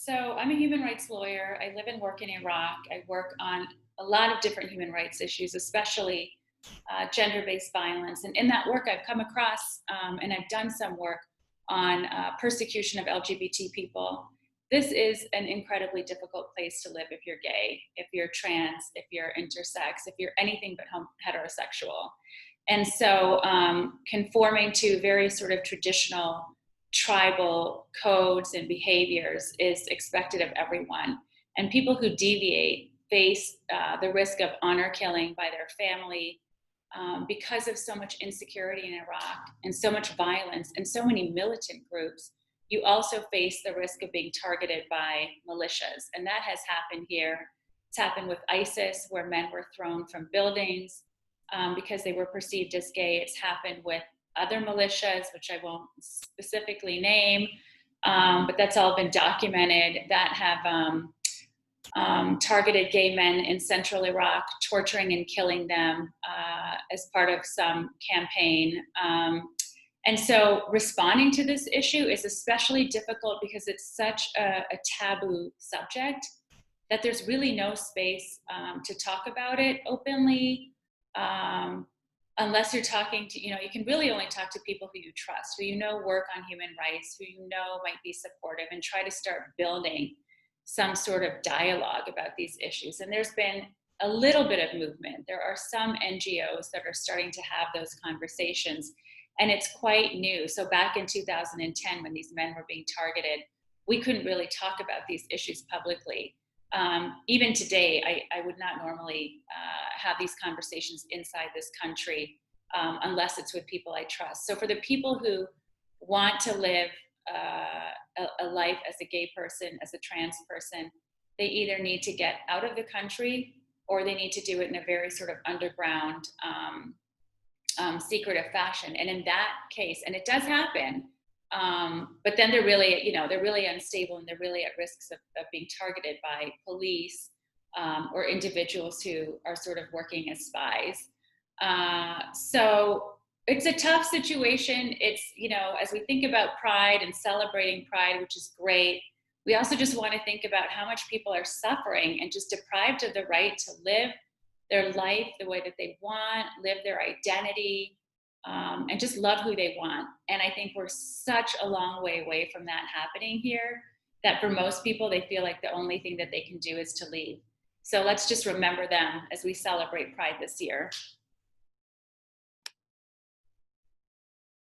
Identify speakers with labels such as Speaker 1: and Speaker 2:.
Speaker 1: So I'm a human rights lawyer. I live and work in Iraq. I work on a lot of different human rights issues, especially gender-based violence. And in that work, I've come across and I've done some work on persecution of LGBT people. This is an incredibly difficult place to live if you're gay, if you're trans, if you're intersex, if you're anything but heterosexual. And so conforming to very sort of traditional tribal codes and behaviors is expected of everyone. And people who deviate face the risk of honor killing by their family because of so much insecurity in Iraq and so much violence and so many militant groups. You also face the risk of being targeted by militias. And that has happened here. It's happened with ISIS, where men were thrown from buildings because they were perceived as gay. It's happened with other militias, which I won't specifically name, but that's all been documented, that have targeted gay men in central Iraq, torturing and killing them as part of some campaign. And so responding to this issue is especially difficult because it's such a taboo subject that there's really no space to talk about it openly. Unless you're talking to, you can really only talk to people who you trust, who work on human rights, who might be supportive, and try to start building some sort of dialogue about these issues. And there's been a little bit of movement. There are some NGOs that are starting to have those conversations, and it's quite new. So back in 2010, when these men were being targeted, we couldn't really talk about these issues publicly. Even today, I would not normally have these conversations inside this country unless it's with people I trust. So for the people who want to live a life as a gay person, as a trans person, they either need to get out of the country or they need to do it in a very sort of underground, secretive fashion. And in that case, and it does happen, but then they're really, they're really unstable and they're really at risks of being targeted by police or individuals who are sort of working as spies. So it's a tough situation. It's, as we think about pride and celebrating pride, which is great, we also just want to think about how much people are suffering and just deprived of the right to live their life the way that they want, live their identity, and just love who they want. And I think we're such a long way away from that happening here that for most people, they feel like the only thing that they can do is to leave. So let's just remember them as we celebrate Pride this year.